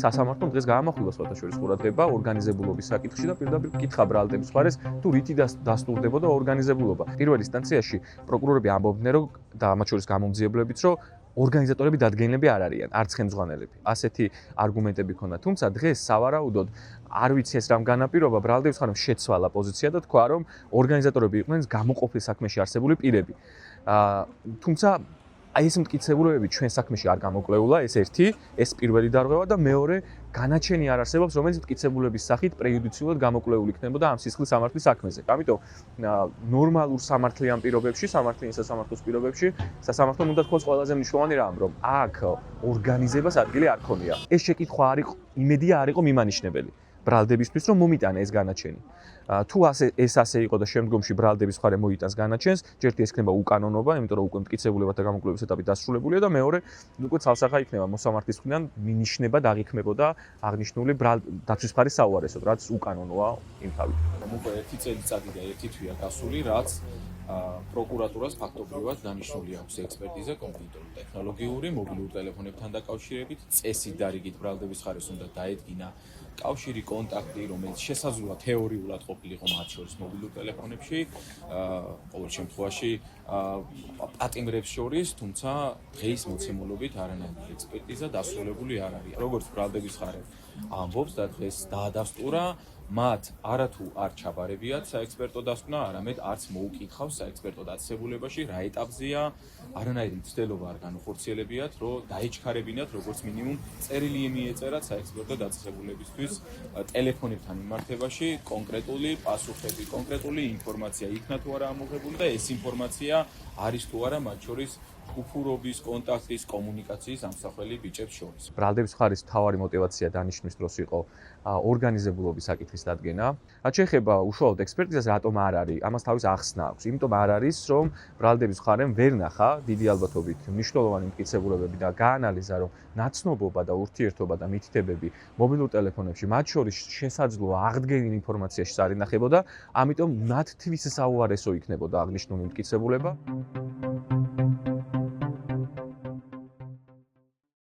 სასამართლომ დღეს გაამახვილა სხვათაშორის ყურადღება ორგანიზებულობის საკითხში და პირდაპირ კითხა ბრალდების მხარეს თუ რითი დასტურდებოდა ორგანიზებულობა. პირველ ინსტანციაში პროკურორები ამბობდნენ, რომ და მათ შორის გამომძიებლებიც, რომ ორგანიზატორები დადგენილები არ არიან, არც ხელმძღვანელები. ასეთი არგუმენტები ჰქონდა. თუმცა დღეს სავარაუდოდ არ ვიცი ეს რამ განაპირობა, ბრალდების მხარემ შეცვალა პოზიცია და თქვა, რომ ორგანიზატორები იყვნენ გამოყოფილ საქმეში არსებული პირები. თუმცა აი ეს მტკიცებულებები ჩვენ საქმეში არ გამოკვლეულა, ეს ერთი, ეს პირველი დარღვევა და მეორე განაჩენი არ არსებობს, რომელიც მტკიცებულების სახით პრეიუდიციულად გამოკვლეული იქნებოდა ამ სისხლის სამართლის საქმეზე. ამიტომ ნორმალურ სამართლიან პირობებში, სამართლიან სასამართლოს პირობებში, სასამართლომ უნდა თქვას ყველაზე მნიშვნელოვანი რამ, რომ აქ ორგანიზებას ადგილი არ ქონია. ეს შეკითხვა არ იყო, იმედია არ იყო მიმანიშნებელი ბრალდებისთვის, რომ მომიტანა ეს განაჩენი. თუ ეს ასე იყო და შემდგომში ბრალდების მხარე მოიტანს განაჩენს, ჯერთი ეს იქნება უკანონობა, იმიტომ რომ უკვე მტკიცებულებათა გამოკვლევის ეტაპი დასრულებულია და მეორე უკვე ცალსახა იქნება მოსამართლის მხრიდან მინიშნება და აღიქმებოდა აღნიშნული დაცვის მხარის საუარესოდ, რაც უკანონოა იმ თავით. უკვე ერთი წელიწადი და ერთი თვეა გასული, რაც პროკურატურას ფაქტობრივად დანიშნული აქვს ექსპერტიზა კომპიუტერული ტექნოლოგიური მობილურ ტელეფონებთან დაკავშირებით, წესით დარიგით ბრალდების მხარეს უნდა დაედგინა კავშირი, კონტაქტი, რომელიც შესაძლოა თეორიულად ყოფილიყო მათ შორის მობილურ ტელეფონებში, ყოველ შემთხვევაში პატიმრებს შორის, თუმცა დღეის მოცემულობით არანაირი ექსპერტიზა დასრულებული არ არის. როგორც ბრალდების მხარე ამბობს და დღეს დაადასტურა, მათ არათუ არ ჩაბარებიათ საექსპერტო დასკვნა, არამედ არც მოუკითხავს საექსპერტო დაწესებულებაში რა ეტაპზეა, არანაირი მცდელობა არ განუხორციელებიათ, რომ დაიჩქარებინათ როგორც მინიმუმ წერილი მიეწერათ საექსპერტო დაწესებულებისთვის ტელეფონებთან მიმართებაში კონკრეტული პასუხები, კონკრეტული ინფორმაცია იქნა თუ არა ამოღებული და ეს ინფორმაცია არის თუ არა მათ შორის უფურობის, კონტაქტის, კომუნიკაციის ამსახველი ბიჭებს შორის. ბრალდების მხარის მთავარი мотиваცია დანიშნვის დროს იყო ორგანიზებულობის საკითხის დადგენა. რაც შეეხება უშუალოდ ექსპერტიზას, რატომ არ არის, ამას თავის ახსნა აქვს. იმიტომ არ არის, რომ ბრალდების მხარემ ვერ ნახა დიდი ალბათობით მნიშვნელოვანი მტკიცებულებები და გაანალიზა, რომ ნაცნობობა და ურთიერთობა და მითითებები მობილურ ტელეფონებში, მათ შორის შესაძლოა აღდგენილ ინფორმაციაში არ ინახებოდა, ამიტომ მათ თვის საუარესო იქნებოდა აღნიშნული მტკიცებულება.